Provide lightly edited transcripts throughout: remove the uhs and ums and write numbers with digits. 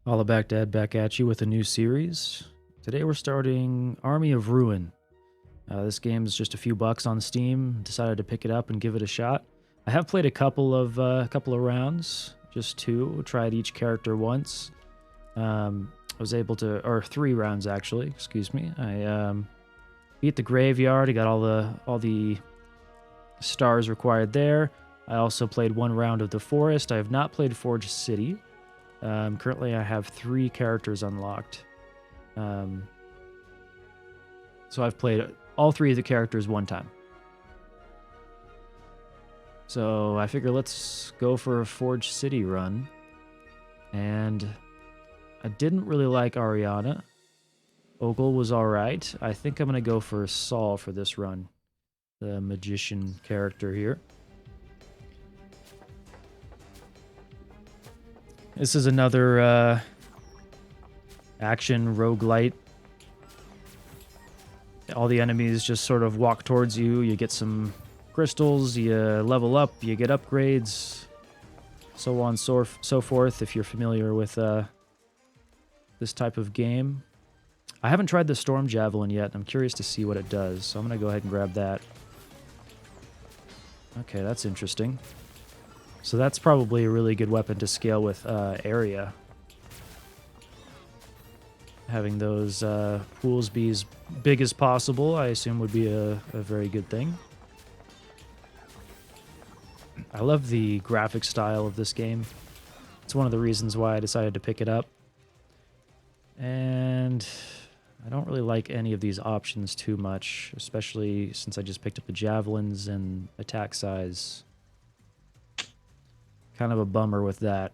HollaBackDad back at you with a new series. Today we're starting Army of Ruin. This game is just a few bucks on Steam. Decided to pick it up and give it a shot. I have played a couple of rounds, just two. Tried each character once. I was able to, or 3 rounds actually. Excuse me. I beat the graveyard. I got all the stars required there. I also played 1 round of the forest. I have not played Forge City. Currently, I have 3 characters unlocked. So I've played all 3 of the characters one time. So I figure let's go for a Forge City run. And I didn't really like Ariana. Ogle was alright. I think I'm going to go for Saul for this run. The magician character here. This is another action roguelite. All the enemies just sort of walk towards you. You get some crystals, you level up, you get upgrades, so on so forth, if you're familiar with this type of game. I haven't tried the Storm Javelin yet. I'm curious to see what it does, so I'm going to go ahead and grab that. Okay, that's interesting. So that's probably a really good weapon to scale with area. Having those pools be as big as possible, I assume, would be a very good thing. I love the graphic style of this game. It's one of the reasons why I decided to pick it up. And I don't really like any of these options too much, especially since I just picked up the javelins and attack size. Kind of a bummer with that.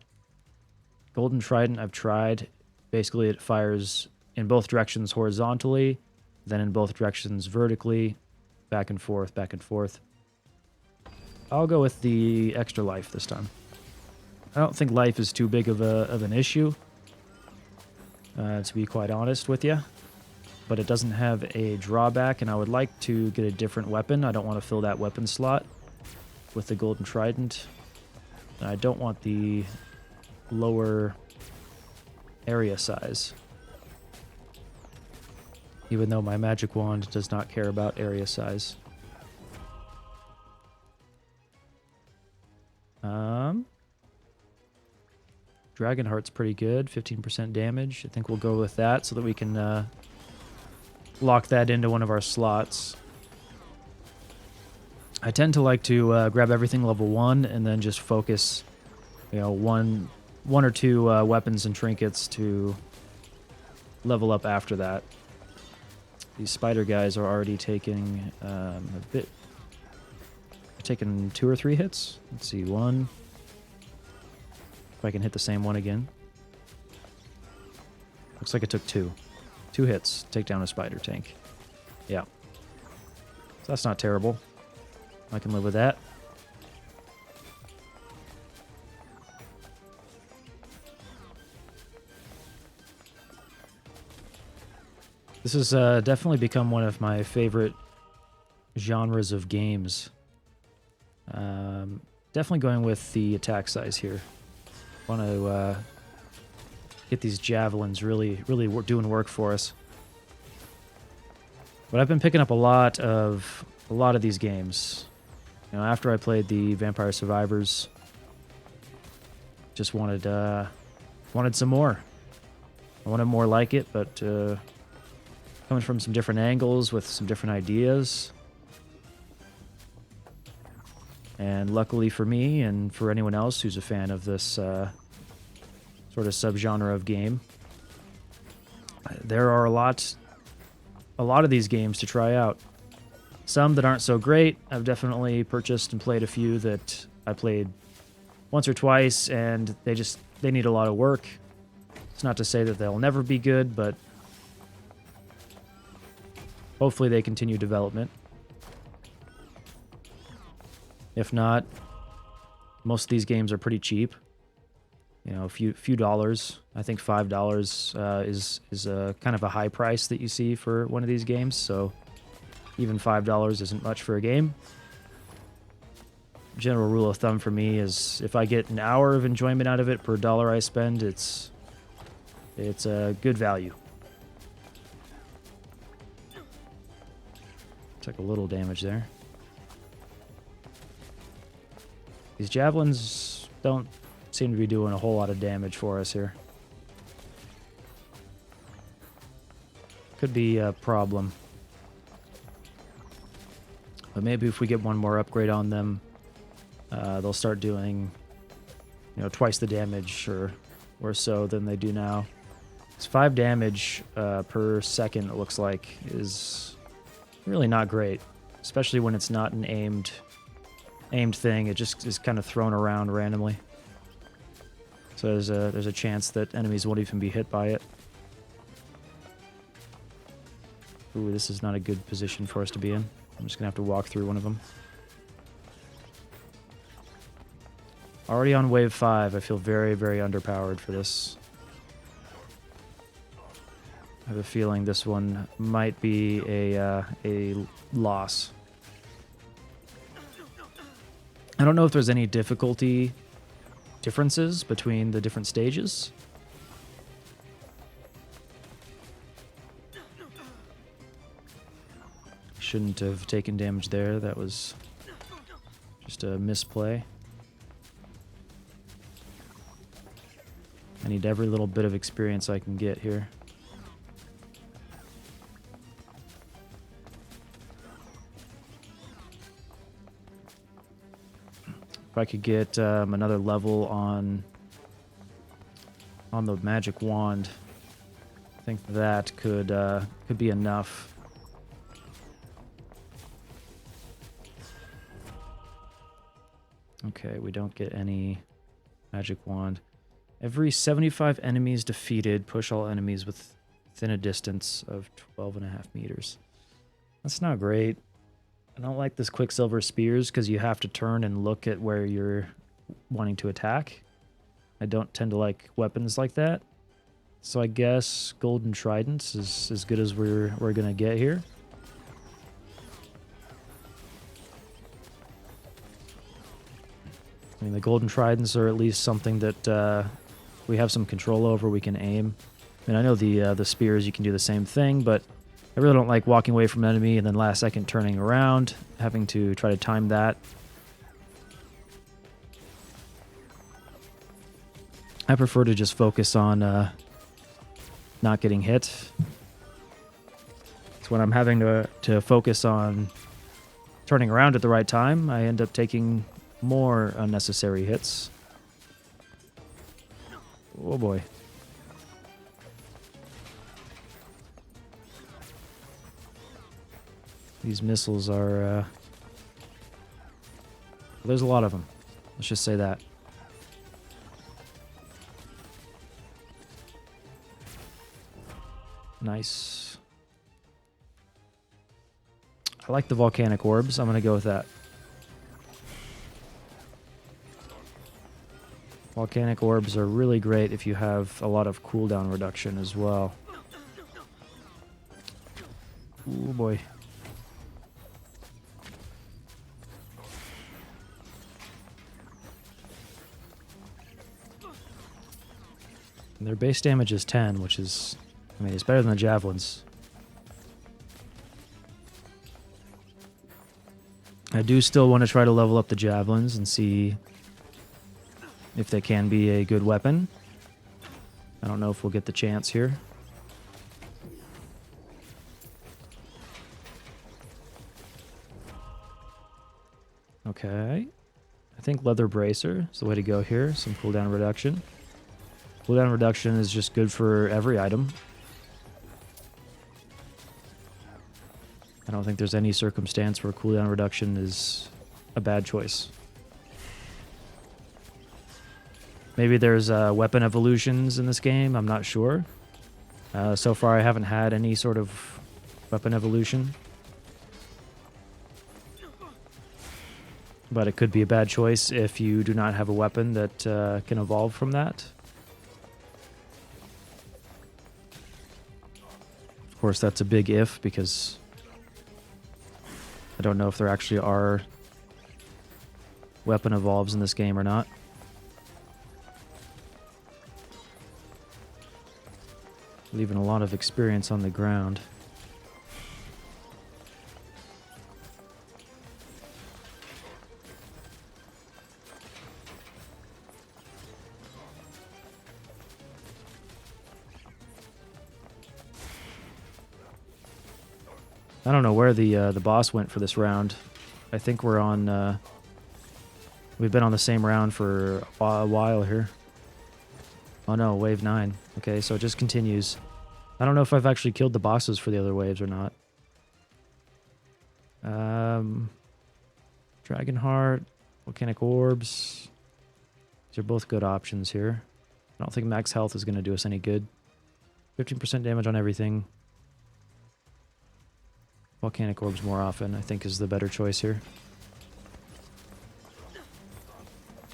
Golden Trident I've tried. Basically it fires in both directions horizontally, then in both directions vertically, back and forth, back and forth. I'll go with the extra life this time. I don't think life is too big of an issue, to be quite honest with you. But it doesn't have a drawback, and I would like to get a different weapon. I don't want to fill that weapon slot with the Golden Trident. I don't want the lower area size, even though my magic wand does not care about area size. Dragonheart's pretty good, 15% damage. I think we'll go with that so that we can lock that into one of our slots. I tend to like to grab everything level 1 and then just focus, one or 2 weapons and trinkets to level up after that. These spider guys are already taking taking 2 or 3 hits. Let's see, 1. If I can hit the same one again. Looks like it took 2. 2 hits. Take down a spider tank. Yeah. So that's not terrible. I can live with that. This has definitely become one of my favorite genres of games. Definitely going with the attack size here. Want to get these javelins really doing work for us. But I've been picking up a lot of these games. After I played the Vampire Survivors, just wanted some more. I wanted more like it, but coming from some different angles with some different ideas. And luckily for me and for anyone else who's a fan of this sort of subgenre of game, there are a lot of these games to try out. Some that aren't so great. I've definitely purchased and played a few that I played once or twice, and they need a lot of work. It's not to say that they'll never be good, but hopefully they continue development. If not, most of these games are pretty cheap. A few dollars. I think $5 is a kind of a high price that you see for one of these games, so even $5 isn't much for a game. General rule of thumb for me is if I get an hour of enjoyment out of it per dollar I spend, it's It's a good value. Took a little damage there. These javelins don't seem to be doing a whole lot of damage for us here. Could be a problem. But maybe if we get one more upgrade on them, they'll start doing, twice the damage or so than they do now. It's 5 damage per second, it looks like, is really not great, especially when it's not an aimed thing. It just is kind of thrown around randomly. So there's a chance that enemies won't even be hit by it. Ooh, this is not a good position for us to be in. I'm just gonna have to walk through one of them. Already on wave 5, I feel very, very underpowered for this. I have a feeling this one might be a loss. I don't know if there's any difficulty differences between the different stages. Shouldn't have taken damage there. That was just a misplay. I need every little bit of experience I can get here. If I could get another level on the magic wand, I think that could be enough. Okay, we don't get any magic wand. Every 75 enemies defeated, push all enemies within a distance of 12.5 meters. That's not great. I don't like this Quicksilver Spears because you have to turn and look at where you're wanting to attack. I don't tend to like weapons like that. So I guess Golden Tridents is as good as we're going to get here. I mean, the Golden Tridents are at least something that we have some control over. We can aim. I mean, I know the spears, you can do the same thing, but I really don't like walking away from an enemy and then last second turning around, having to try to time that. I prefer to just focus on not getting hit. It's when I'm having to focus on turning around at the right time, I end up taking more unnecessary hits. Oh boy. These missiles are... there's a lot of them. Let's just say that. Nice. I like the volcanic orbs. I'm going to go with that. Volcanic orbs are really great if you have a lot of cooldown reduction as well. Oh boy. And their base damage is 10, which is, I mean, it's better than the javelins. I do still want to try to level up the javelins and see if they can be a good weapon. I don't know if we'll get the chance here. Okay. I think Leather Bracer is the way to go here. Some cooldown reduction. Cooldown reduction is just good for every item. I don't think there's any circumstance where cooldown reduction is a bad choice. Maybe there's weapon evolutions in this game, I'm not sure. So far I haven't had any sort of weapon evolution. But it could be a bad choice if you do not have a weapon that can evolve from that. Of course, that's a big if, because I don't know if there actually are weapon evolves in this game or not. Leaving a lot of experience on the ground. I don't know where the boss went for this round. I think we're on... we've been on the same round for a while here. Oh no, wave 9. Okay, so it just continues. I don't know if I've actually killed the bosses for the other waves or not. Dragonheart, Volcanic Orbs. These are both good options here. I don't think max health is going to do us any good. 15% damage on everything. Volcanic Orbs more often, I think, is the better choice here.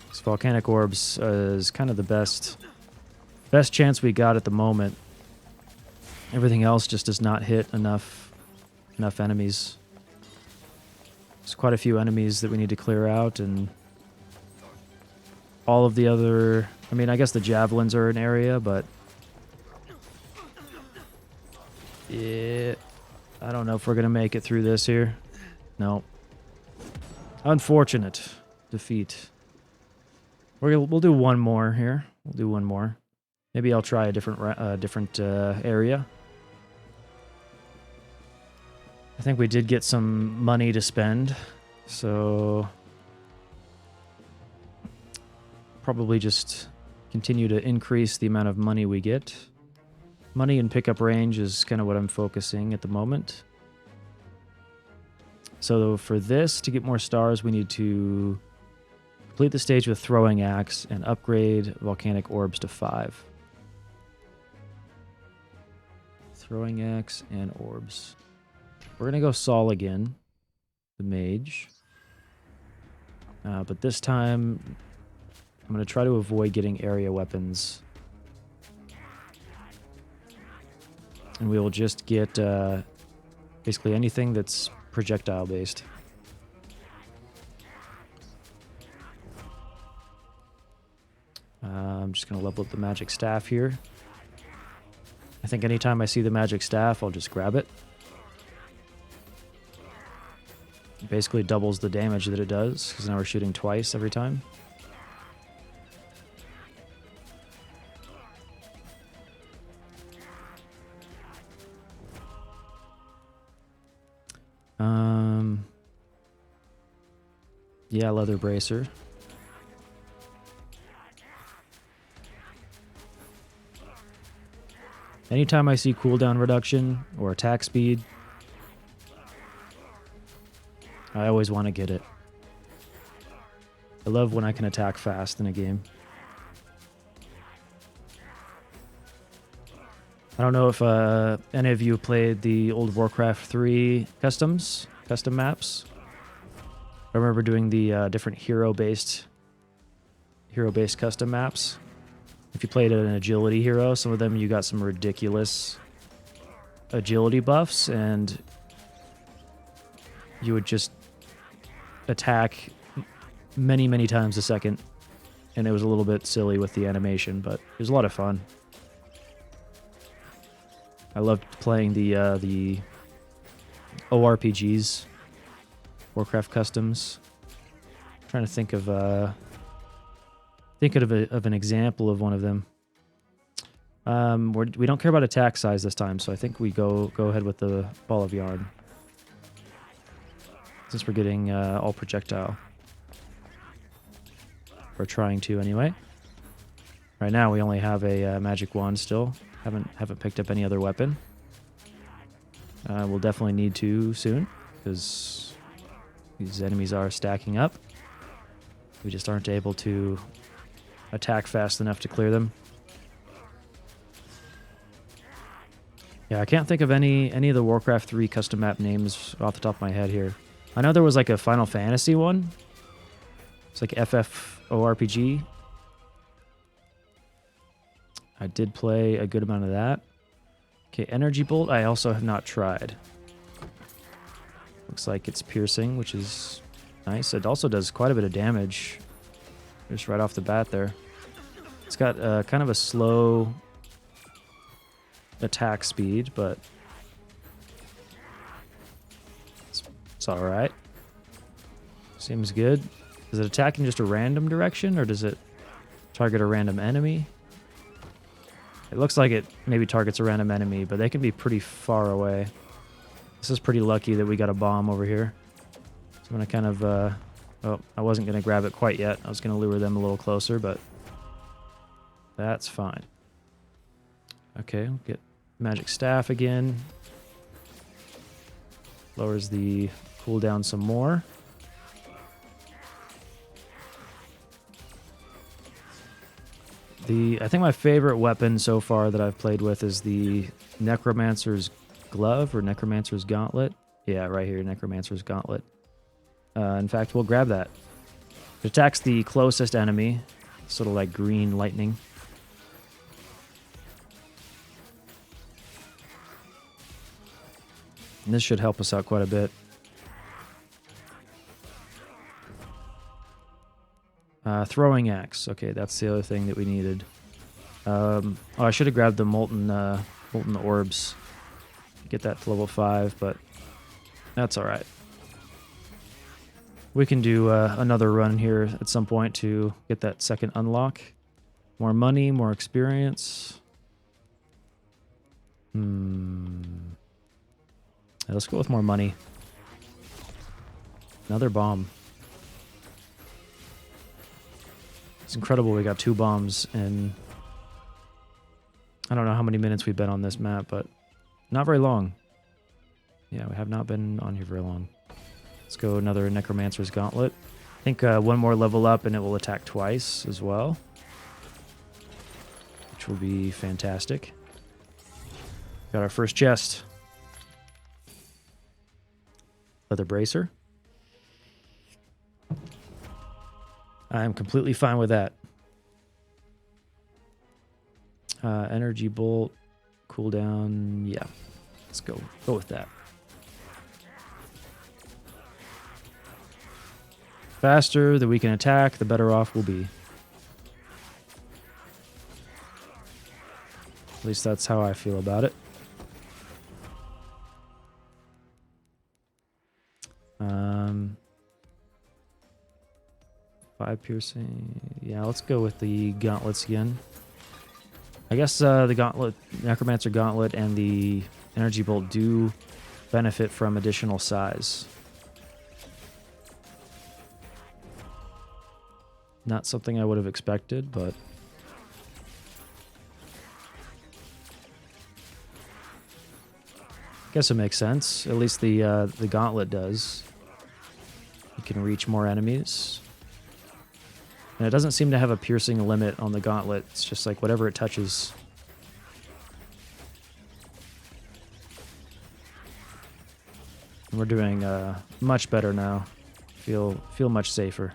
This Volcanic Orbs is kind of the best chance we got at the moment. Everything else just does not hit enough enemies. There's quite a few enemies that we need to clear out, and all of the other... I mean, I guess the javelins are an area, but... yeah, I don't know if we're going to make it through this here. No. Unfortunate defeat. We'll do one more here. We'll do one more. Maybe I'll try a different area. I think we did get some money to spend, so probably just continue to increase the amount of money we get. Money and pickup range is kind of what I'm focusing at the moment. So for this, to get more stars, we need to complete the stage with Throwing Axe and upgrade Volcanic Orbs to 5. Throwing Axe and Orbs. We're going to go Saul again, the mage. But this time, I'm going to try to avoid getting area weapons. And we will just get basically anything that's projectile based. I'm just going to level up the magic staff here. I think anytime I see the magic staff, I'll just grab it. It basically doubles the damage that it does, because now we're shooting twice every time. Yeah, leather bracer. Anytime I see cooldown reduction or attack speed, I always want to get it. I love when I can attack fast in a game. I don't know if any of you played the old Warcraft 3 custom maps. I remember doing the different hero-based custom maps. If you played an agility hero, some of them you got some ridiculous agility buffs, and you would just attack many, many times a second, and it was a little bit silly with the animation, but it was a lot of fun. I loved playing the ORPGs, Warcraft customs. I'm trying to think of an example of one of them. We don't care about attack size this time, so I think we go ahead with the ball of yarn, since we're getting all projectile. We're trying to anyway. Right now we only have a magic wand still. Haven't picked up any other weapon. We'll definitely need to soon, because these enemies are stacking up. We just aren't able to attack fast enough to clear them. Yeah, I can't think of any of the Warcraft 3 custom map names off the top of my head here. I know there was like a Final Fantasy one. It's like FFORPG. I did play a good amount of that. Okay, Energy Bolt I also have not tried. Looks like it's piercing, which is nice. It also does quite a bit of damage just right off the bat there. It's got kind of a slow attack speed, but it's all right. Seems good. Is it attacking just a random direction, or does it target a random enemy? It looks like it maybe targets a random enemy, but they can be pretty far away. This is pretty lucky that we got a bomb over here. So I'm going to kind of... oh, I wasn't going to grab it quite yet. I was going to lure them a little closer, but that's fine. Okay, we'll get magic staff again. Lowers the cooldown some more. I think my favorite weapon so far that I've played with is the Necromancer's Glove or Necromancer's Gauntlet. Yeah, right here, Necromancer's Gauntlet. In fact, we'll grab that. It attacks the closest enemy, sort of like green lightning. And this should help us out quite a bit. Throwing axe. Okay, that's the other thing that we needed. Oh, I should have grabbed the molten orbs. Get that to level 5, but that's all right. We can do another run here at some point to get that second unlock. More money, more experience. Yeah, let's go with more money. Another bomb. It's incredible we got 2 bombs in... I don't know how many minutes we've been on this map, but not very long. Yeah, we have not been on here very long. Let's go another Necromancer's Gauntlet. I think one more level up and it will attack twice as well, which will be fantastic. Got our first chest. Leather bracer. I'm completely fine with that. Energy bolt, cooldown, yeah. Let's go with that. Faster that we can attack, the better off we'll be. At least that's how I feel about it. 5 piercing. Yeah, let's go with the gauntlets again. I guess the gauntlet, Necromancer Gauntlet, and the energy bolt do benefit from additional size. Not something I would have expected, but I guess it makes sense. At least the gauntlet does. You can reach more enemies. And it doesn't seem to have a piercing limit on the gauntlet. It's just like whatever it touches. And we're doing much better now. Feel much safer.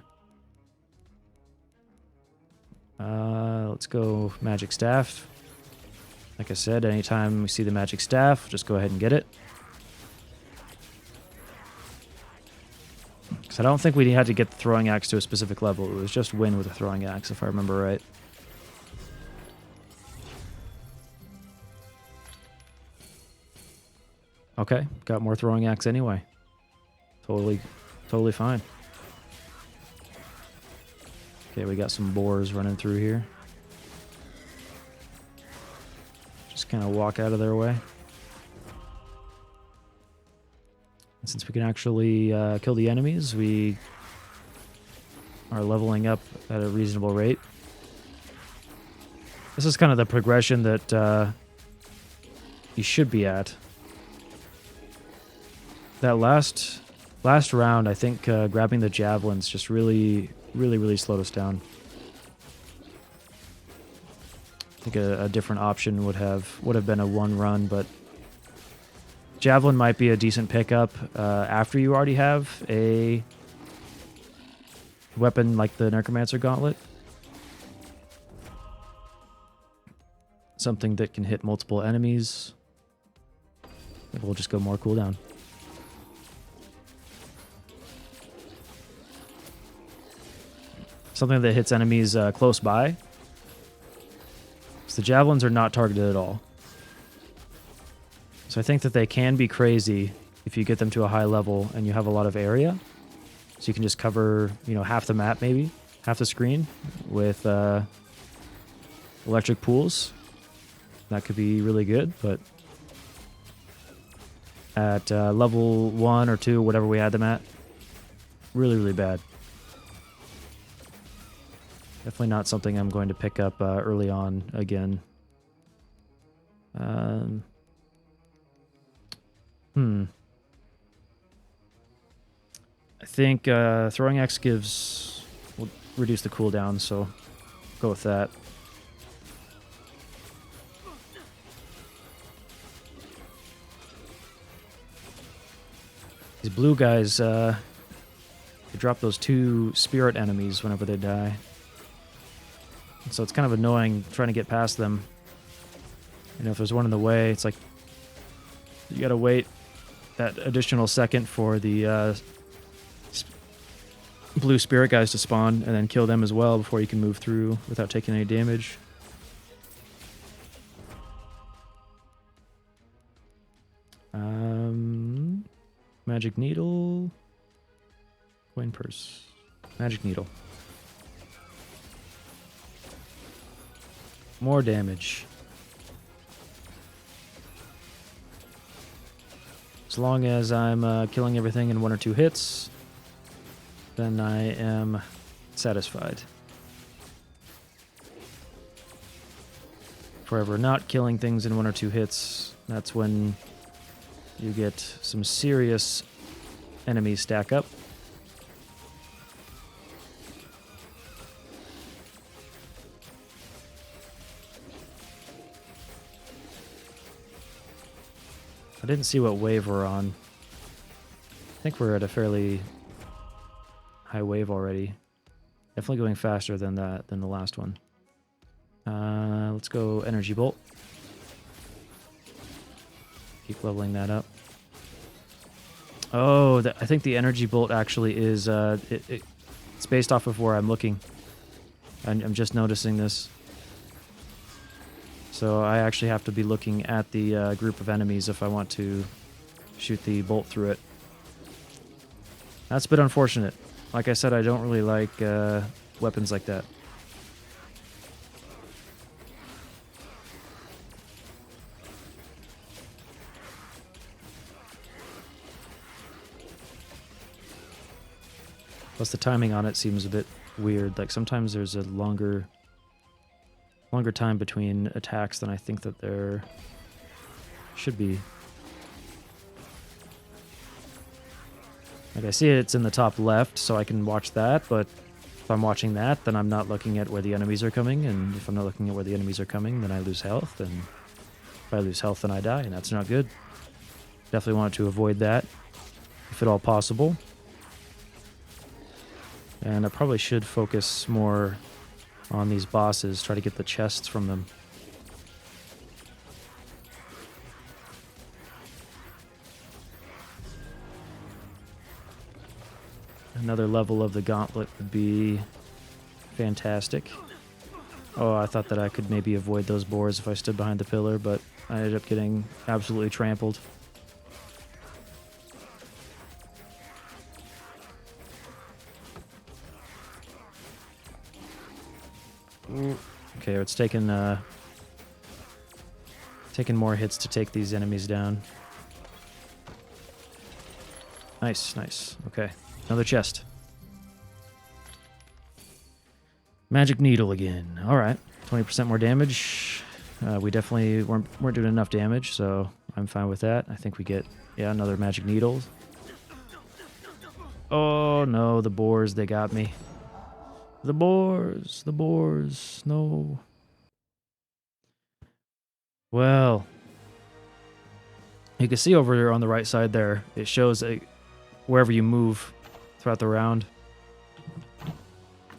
Let's go magic staff. Like I said, anytime we see the magic staff, just go ahead and get it. Because I don't think we had to get the throwing axe to a specific level. It was just win with a throwing axe, if I remember right. Okay, got more throwing axe anyway. Totally fine. Okay, we got some boars running through here. Just kind of walk out of their way. And since we can actually kill the enemies, we are leveling up at a reasonable rate. This is kind of the progression that you should be at. That last round, I think grabbing the javelins just really slowed us down. I think a different option would have been a one run, but javelin might be a decent pickup after you already have a weapon like the Necromancer Gauntlet. Something that can hit multiple enemies. Maybe we'll just go more cooldown. Something that hits enemies close by. So the javelins are not targeted at all. So I think that they can be crazy if you get them to a high level and you have a lot of area. So you can just cover, you know, half the map maybe, half the screen with electric pools. That could be really good, but at level 1 or 2, whatever we had them at, really, really bad. Definitely not something I'm going to pick up early on again. I think throwing X will reduce the cooldown, so go with that. These blue guys, they drop those 2 spirit enemies whenever they die. So it's kind of annoying trying to get past them. You know, if there's one in the way, it's like you gotta wait that additional second for the blue spirit guys to spawn and then kill them as well before you can move through without taking any damage. Magic needle, coin purse, magic needle. More damage. As long as I'm killing everything in 1 or 2 hits, then I am satisfied. Forever not killing things in 1 or 2 hits, that's when you get some serious enemies stack up. I didn't see what wave we're on. I think we're at a fairly high wave already. Definitely going faster than the last one. Let's go energy bolt. Keep leveling that up. Oh, I think the energy bolt actually is it's based off of where I'm looking. I'm just noticing this. So I actually have to be looking at the group of enemies if I want to shoot the bolt through it. That's a bit unfortunate. Like I said, I don't really like weapons like that. Plus the timing on it seems a bit weird. Like sometimes there's a longer time between attacks than I think that there should be. Like I see it's in the top left, so I can watch that, but if I'm watching that, then I'm not looking at where the enemies are coming, and if I'm not looking at where the enemies are coming, then I lose health, and if I lose health, then I die, and that's not good. Definitely want to avoid that, if at all possible. And I probably should focus more on these bosses, try to get the chests from them. Another level of the gauntlet would be fantastic. Oh, I thought that I could maybe avoid those boars if I stood behind the pillar, but I ended up getting absolutely trampled. Okay, it's taken more hits to take these enemies down. Nice, nice. Okay, another chest. Magic needle again. All right, 20% more damage. We definitely weren't doing enough damage, so I'm fine with that. I think we get, yeah, another magic needle. Oh no, the boars, they got me. The boars, no. Well, you can see over there on the right side there, it shows wherever you move throughout the round.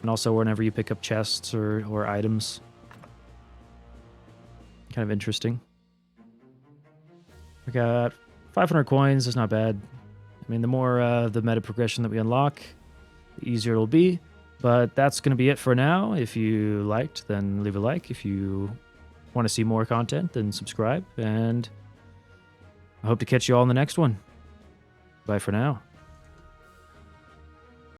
And also whenever you pick up chests or items. Kind of interesting. We got 500 coins, that's not bad. I mean, the more the meta progression that we unlock, the easier it'll be. But that's going to be it for now. If you liked, then leave a like. If you want to see more content, then subscribe. And I hope to catch you all in the next one. Bye for now.